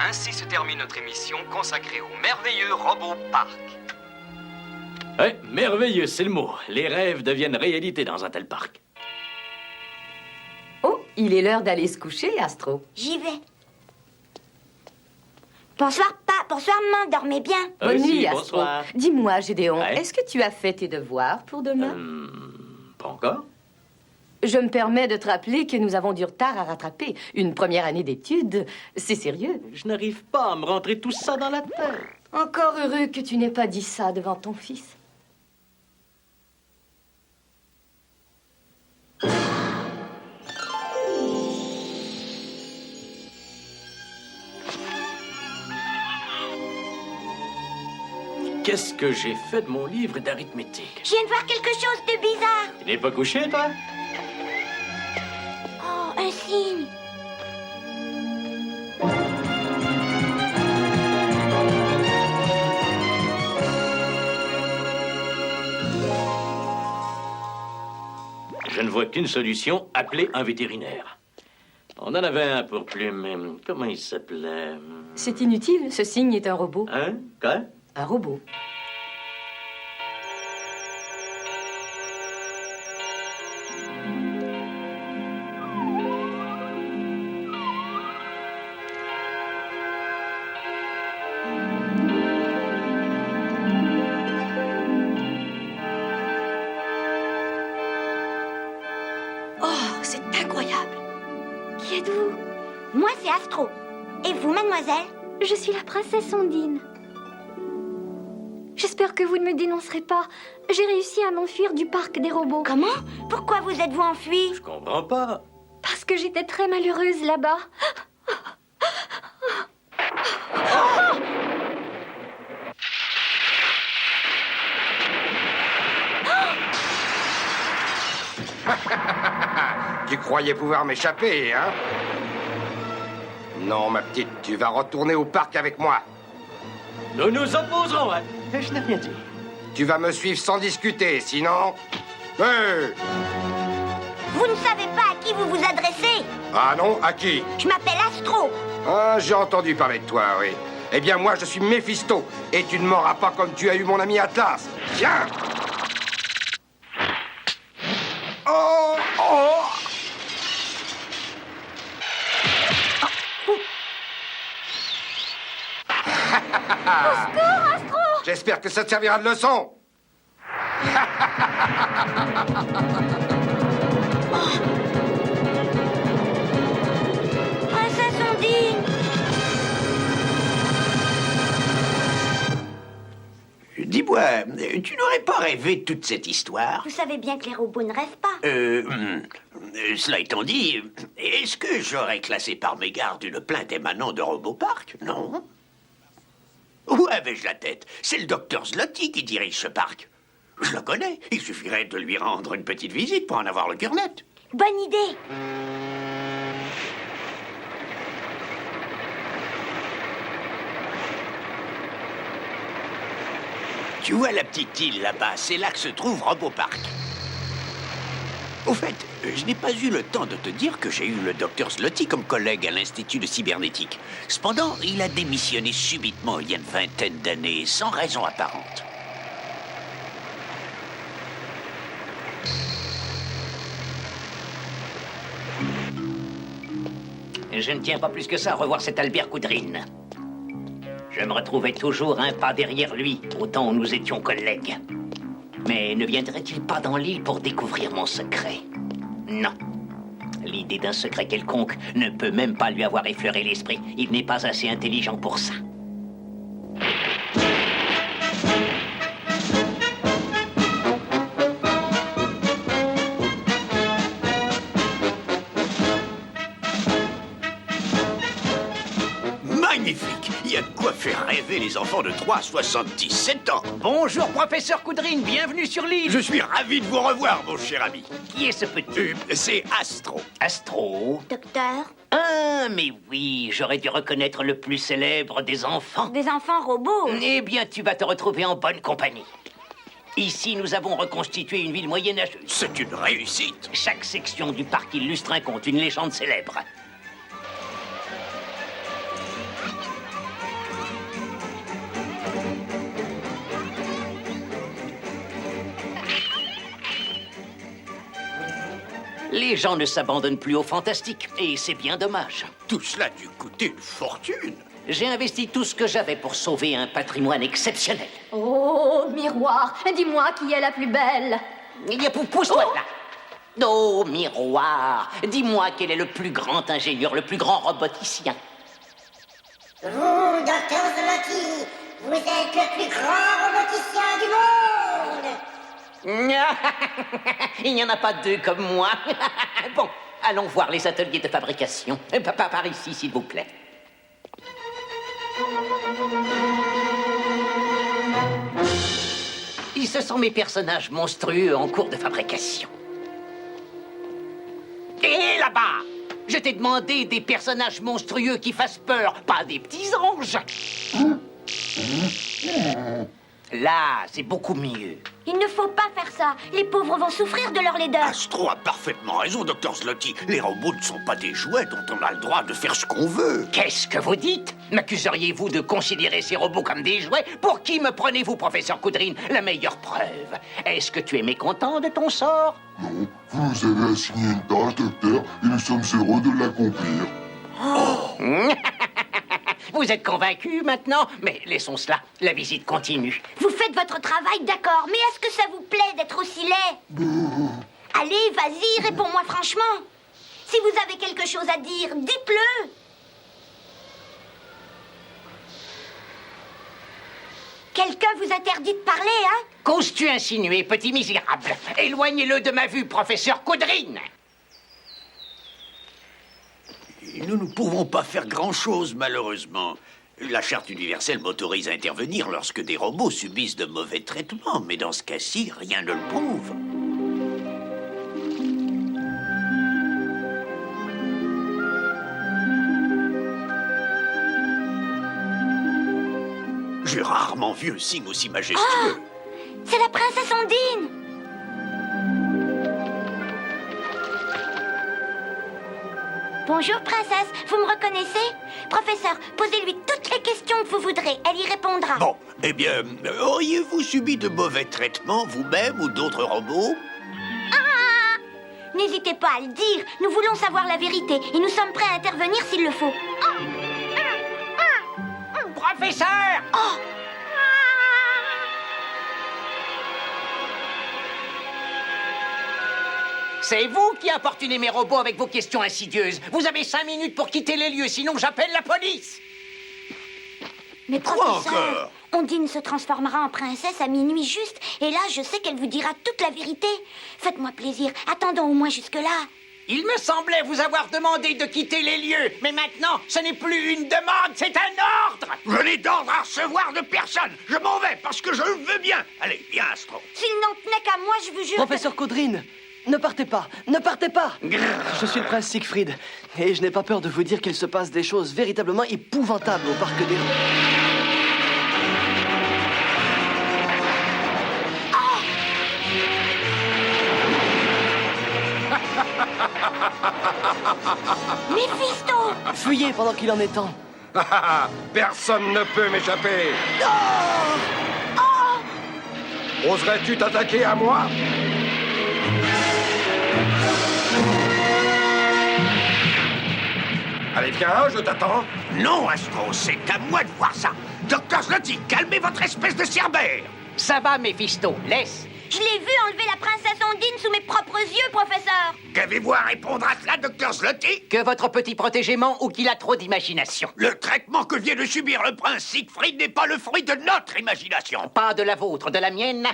Ainsi se termine notre émission consacrée au merveilleux robot parc. Ouais, merveilleux, c'est le mot. Les rêves deviennent réalité dans un tel parc. Oh, il est l'heure d'aller se coucher, Astro. J'y vais. Bonsoir, pas. Bonsoir, maman. Dormez bien. Bonne nuit, Si, Astro. bonsoir. Dis-moi, Gédéon, Ouais. est-ce que tu as fait tes devoirs pour demain? Pas encore? Je me permets de te rappeler que nous avons du retard à rattraper. Une première année d'études, c'est sérieux. Je n'arrive pas à me rentrer tout ça dans la tête. Encore heureux que tu n'aies pas dit ça devant ton fils. Qu'est-ce que j'ai fait de mon livre d'arithmétique? Je viens de voir quelque chose de bizarre. Tu n'es pas couché, toi? Oh, un signe. Je ne vois qu'une solution, appeler un vétérinaire. On en avait un pour Plume, mais comment il s'appelait? C'est inutile, ce signe est un robot. Hein? Quoi? Un robot. Oh, c'est incroyable. Qui êtes-vous? Moi, c'est Astro. Et vous, mademoiselle? Je suis la princesse Ondine. J'espère que vous ne me dénoncerez pas. J'ai réussi à m'enfuir du parc des robots. Comment? Pourquoi vous êtes-vous enfui? Je comprends pas. Parce que j'étais très malheureuse là-bas. Tu croyais pouvoir m'échapper, hein? Non, ma petite, tu vas retourner au parc avec moi. Nous nous opposerons, hein? Je n'ai rien dit. Tu vas me suivre sans discuter, sinon... Hey! Vous ne savez pas à qui vous vous adressez? Ah non, à qui? Je m'appelle Astro. Ah, j'ai entendu parler de toi, oui. Eh bien, moi, je suis Méphisto, et tu ne m'auras pas comme tu as eu mon ami Atlas. Viens! Oh! Oh! J'espère que ça te servira de leçon. Princesse Ondine. Dis-moi, tu n'aurais pas rêvé de toute cette histoire? Vous savez bien que les robots ne rêvent pas. Cela étant dit, est-ce que j'aurais classé par mégarde une plainte émanant de Robopark? Non. Où avais-je la tête? C'est le docteur Zloty qui dirige ce parc. Je le connais. Il suffirait de lui rendre une petite visite pour en avoir le cœur net. Bonne idée. Tu vois la petite île là-bas, c'est là que se trouve Robopark. Au fait, je n'ai pas eu le temps de te dire que j'ai eu le docteur Zloty comme collègue à l'Institut de cybernétique. Cependant, il a démissionné subitement il y a une vingtaine d'années, sans raison apparente. Je ne tiens pas plus que ça à revoir cet Albert Coudrine. Je me retrouvais toujours un pas derrière lui, au temps où nous étions collègues. Mais ne viendrait-il pas dans l'île pour découvrir mon secret? Non. L'idée d'un secret quelconque ne peut même pas lui avoir effleuré l'esprit. Il n'est pas assez intelligent pour ça. Magnifique! Il y a de quoi faire rêver les enfants de 3 à 77 ans. Bonjour, professeur Coudrine, bienvenue sur l'île. Je suis ravi de vous revoir, mon cher ami. Qui est ce petit? C'est Astro. Astro? Docteur, Ah, mais oui, j'aurais dû reconnaître le plus célèbre des enfants. des enfants robots. Eh bien, tu vas te retrouver en bonne compagnie. Ici, nous avons reconstitué une ville moyenâgeuse. C'est une réussite. Chaque section du parc illustre un conte, une légende célèbre. Les gens ne s'abandonnent plus au fantastique, et c'est bien dommage. Tout cela a dû coûter une fortune. J'ai investi tout ce que j'avais pour sauver un patrimoine exceptionnel. Oh, miroir, dis-moi qui est la plus belle. Il y a pousse-toi de là. Oh, miroir, dis-moi quel est le plus grand ingénieur, le plus grand roboticien. Vous, Docteur Zloty, vous êtes le plus grand roboticien du monde. Il n'y en a pas deux comme moi. Bon, allons voir les ateliers de fabrication. Par ici, s'il vous plaît. Ce sont mes personnages monstrueux en cours de fabrication. Et là-bas, je t'ai demandé des personnages monstrueux qui fassent peur, pas des petits anges. Là, c'est beaucoup mieux. Il ne faut pas faire ça. Les pauvres vont souffrir de leur laideur. Astro a parfaitement raison, Docteur Zloty. Les robots ne sont pas des jouets dont on a le droit de faire ce qu'on veut. Qu'est-ce que vous dites? M'accuseriez-vous de considérer ces robots comme des jouets? Pour qui me prenez-vous, professeur Kudrin? La meilleure preuve. Est-ce que tu es mécontent de ton sort? Non, vous nous avez assigné une tâche, docteur, et nous sommes heureux de l'accomplir. Vous êtes convaincu maintenant? Mais laissons cela, la visite continue. Vous faites votre travail, d'accord, mais est-ce que ça vous plaît d'être aussi laid? Allez, vas-y, réponds-moi franchement. Si vous avez quelque chose à dire, dites-le. Quelqu'un vous interdit de parler, hein? Qu'oses-tu insinuer, petit misérable? Éloignez-le de ma vue, professeur Kudrin. Nous ne pouvons pas faire grand-chose, malheureusement. La Charte universelle m'autorise à intervenir lorsque des robots subissent de mauvais traitements, mais dans ce cas-ci, rien ne le prouve. J'ai rarement vu un signe aussi majestueux. Oh, c'est la princesse Ondine. Bonjour, princesse. Vous me reconnaissez? Professeur, posez-lui toutes les questions que vous voudrez. Elle y répondra. Bon, eh bien, auriez-vous subi de mauvais traitements, vous-même ou d'autres robots? N'hésitez pas à le dire. Nous voulons savoir la vérité et nous sommes prêts à intervenir s'il le faut. Professeur! Oh! C'est vous qui importunez mes robots avec vos questions insidieuses. Vous avez 5 minutes pour quitter les lieux, sinon j'appelle la police. Mais Quoi professeur, encore? Ondine se transformera en princesse à minuit juste. Et là, je sais qu'elle vous dira toute la vérité. Faites-moi plaisir. Attendons au moins jusque-là. Il me semblait vous avoir demandé de quitter les lieux. Mais maintenant, ce n'est plus une demande, c'est un ordre. Je n'ai d'ordre à recevoir de personne. Je m'en vais parce que je le veux bien. Allez, viens, Astro. S'il n'en tenait qu'à moi, je vous jure. Professeur Kudrin, ne partez pas, ne partez pas. Je suis le prince Siegfried, et je n'ai pas peur de vous dire qu'il se passe des choses véritablement épouvantables au parc des Méphisto! Fuyez pendant qu'il en est temps. Personne ne peut m'échapper. Oserais-tu t'attaquer à moi? Allez, viens, je t'attends. Non, Astro, c'est à moi de voir ça. Docteur Zloty, calmez votre espèce de cerbère. Ça va, Méphisto, laisse. Je l'ai vu enlever la princesse Ondine sous mes propres yeux, professeur. Qu'avez-vous à répondre à cela, Docteur Zloty? Que votre petit protégé ment ou qu'il a trop d'imagination. Le traitement que vient de subir le prince Siegfried n'est pas le fruit de notre imagination. Pas de la vôtre, de la mienne.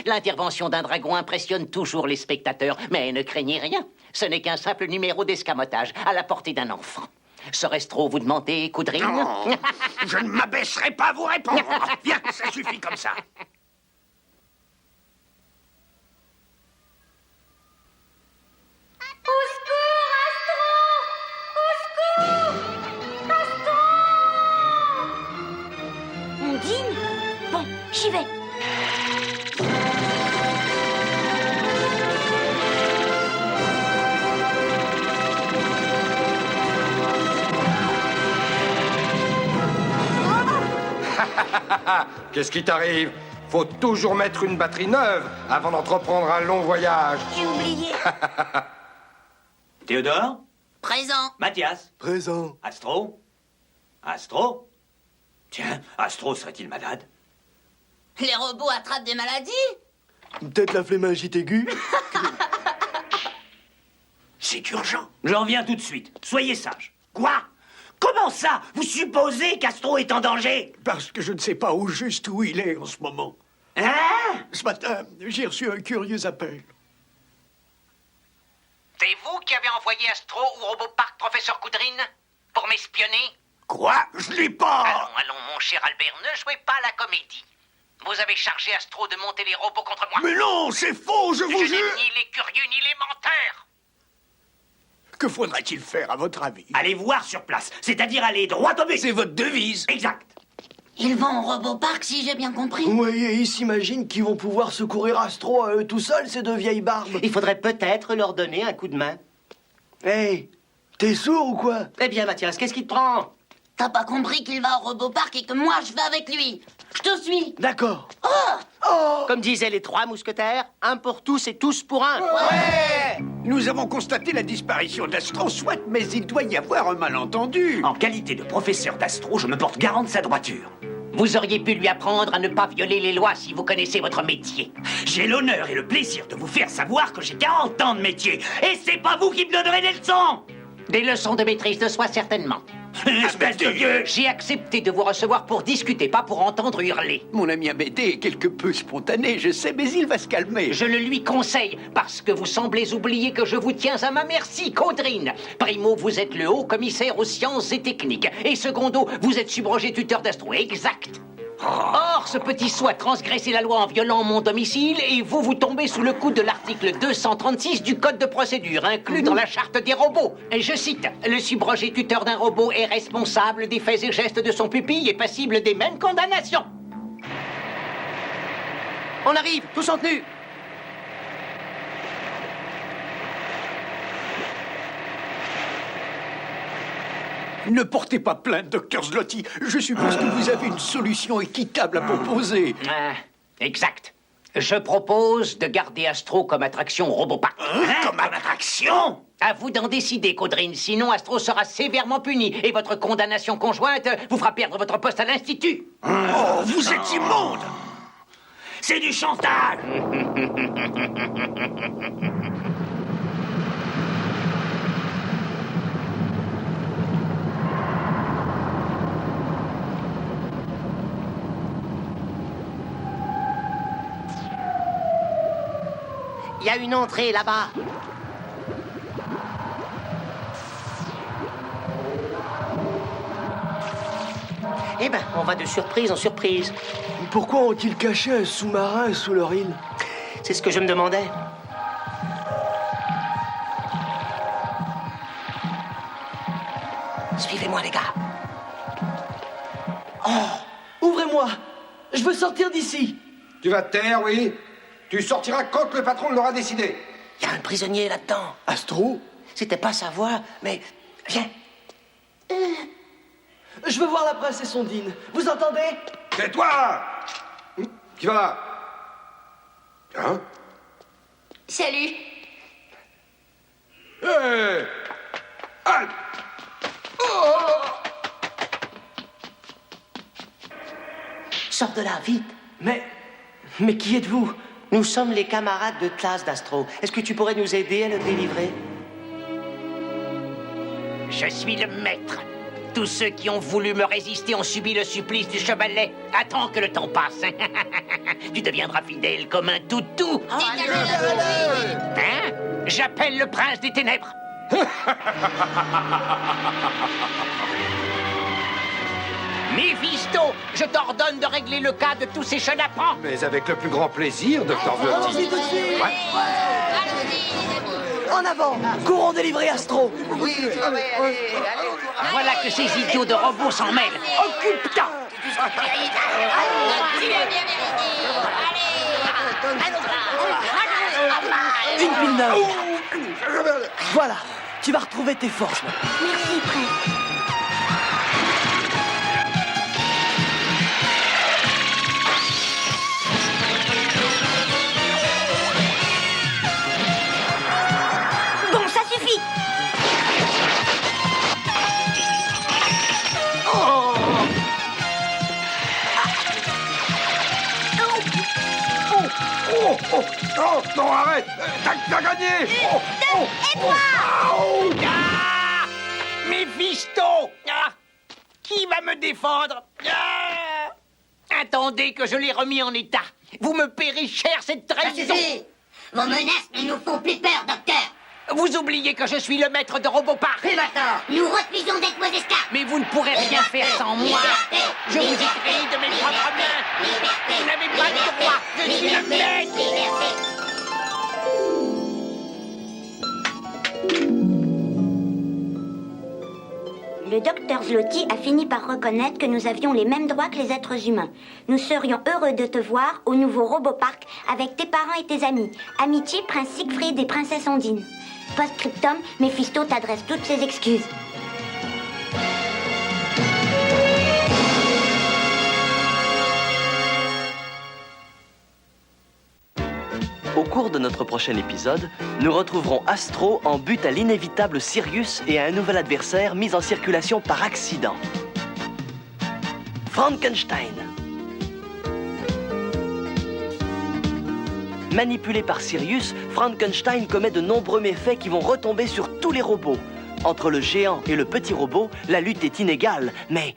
L'intervention d'un dragon impressionne toujours les spectateurs, mais ne craignez rien. Ce n'est qu'un simple numéro d'escamotage à la portée d'un enfant. Serait-ce trop vous demander, Kudrin? Non, je ne m'abaisserai pas à vous répondre. Viens, ça suffit comme ça. Au secours, Astro! Au secours! Astro! Ondine? Bon, j'y vais. Qu'est-ce qui t'arrive? Faut toujours mettre une batterie neuve avant d'entreprendre un long voyage. J'ai oublié. Théodore? Présent. Mathias? Présent. Astro? Astro? Tiens, Astro serait-il malade? Les robots attrapent des maladies? Peut-être la flémingite aiguë. C'est urgent. J'en viens tout de suite. Soyez sage. Quoi? Comment ça? Vous supposez qu'Astro est en danger? Parce que je ne sais pas au juste où il est en ce moment. Hein? Ce matin, j'ai reçu un curieux appel. C'est vous qui avez envoyé Astro au Robopark, professeur Coudrine? Pour m'espionner? Quoi? Je l'ai pas! Allons, mon cher Albert, ne jouez pas la comédie. Vous avez chargé Astro de monter les robots contre moi. Mais non, c'est faux, je vous Je n'ai jure! ni les curieux ni les menteurs. Que faudrait-il faire, à votre avis? Allez voir sur place, c'est-à-dire aller droit au but. C'est votre devise. Exact. Ils vont au Robopark, si j'ai bien compris. Oui, et ils s'imaginent qu'ils vont pouvoir secourir Astro à eux tout seuls, ces deux vieilles barbes. Il faudrait peut-être leur donner un coup de main. Hey, t'es sourd ou quoi? Eh bien, Mathias, qu'est-ce qui te prend? T'as pas compris qu'il va au Robopark et que moi je vais avec lui? Je te suis. D'accord. Comme disaient les trois mousquetaires, un pour tous et tous pour un. Nous avons constaté la disparition d'Astro, soit, mais il doit y avoir un malentendu. En qualité de professeur d'Astro, je me porte garant de sa droiture. Vous auriez pu lui apprendre à ne pas violer les lois si vous connaissez votre métier. J'ai l'honneur et le plaisir de vous faire savoir que j'ai 40 ans de métier. Et c'est pas vous qui me donnerez des leçons! Des leçons de maîtrise de soi, certainement. Espèce de vieux! J'ai accepté de vous recevoir pour discuter, pas pour entendre hurler. Mon ami Amédée est quelque peu spontané, je sais, mais il va se calmer. Je le lui conseille, parce que vous semblez oublier que je vous tiens à ma merci, Caudrine. Primo, vous êtes le haut commissaire aux sciences et techniques. Et secondo, vous êtes subrogé tuteur d'Astro. Exact. Or, ce petit sot a transgressé la loi en violant mon domicile et vous tombez sous le coup de l'article 236 du Code de procédure, inclus dans la charte des robots. Et je cite, « Le subrogé tuteur d'un robot est responsable des faits et gestes de son pupille et passible des mêmes condamnations. » On arrive, tous en tenue. Ne portez pas plainte, docteur Zloty. Je suppose que vous avez une solution équitable à proposer. Exact. Je propose de garder Astro comme attraction Robopark. Comme attraction? À vous d'en décider, Caudrine. Sinon, Astro sera sévèrement puni et votre condamnation conjointe vous fera perdre votre poste à l'Institut. Oh, vous êtes immonde! C'est du chantage. Il y a une entrée là-bas. Eh ben, on va de surprise en surprise. Pourquoi ont-ils caché un sous-marin sous leur île? C'est ce que je me demandais. Suivez-moi, les gars. Oh, ouvrez-moi. Je veux sortir d'ici. Tu vas te taire, oui? Tu sortiras quand le patron l'aura décidé. Il y a un prisonnier là-dedans. Astro? C'était pas sa voix, mais... Viens. Je veux voir la princesse Ondine. Vous entendez? C'est toi! Qui va là? Hein? Salut. Hé! Halt! Sors de là, vite. Mais qui êtes-vous? Nous sommes les camarades de classe d'Astro. Est-ce que tu pourrais nous aider à le délivrer? Je suis le maître. Tous ceux qui ont voulu me résister ont subi le supplice du chevalet. Attends que le temps passe. Tu deviendras fidèle comme un toutou. Hein? J'appelle le prince des ténèbres. Méphisto, je t'ordonne de régler le cas de tous ces chenapans. Mais avec le plus grand plaisir, docteur Zloty. Allons-y tout de suite. En avant. Courons délivrer Astro. Voilà que ces idiots de robots s'en mêlent. Occupe-toi. Une pile neuve. Voilà. Tu vas retrouver tes forces. Merci, prêtre. Bon, ça suffit. Oh, non, arrête. T'as gagné. Oh, oh, Et toi? Ah, Méphisto! Ah, qui va me défendre? Ah, attendez que je l'ai remis en état. Vous me paierez cher cette trahison. Vos menaces ne nous font plus peur, docteur. Vous oubliez que je suis le maître de Robopark. Et maintenant, nous refusons d'être vos esclaves. Mais vous ne pourrez rien faire sans moi. Je vous ai créé de mes propres mains. Vous n'avez pas de droit. Je suis le maître. Le docteur Zloty a fini par reconnaître que nous avions les mêmes droits que les êtres humains. Nous serions heureux de te voir au nouveau Robopark avec tes parents et tes amis. Amitié, Prince Siegfried et Princesse Ondine. Post-scriptum, Méphisto t'adresse toutes ses excuses. Au cours de notre prochain épisode, nous retrouverons Astro en butte à l'inévitable Sirius et à un nouvel adversaire mis en circulation par accident. Frankenstein. Manipulé par Sirius, Frankenstein commet de nombreux méfaits qui vont retomber sur tous les robots. Entre le géant et le petit robot, la lutte est inégale, mais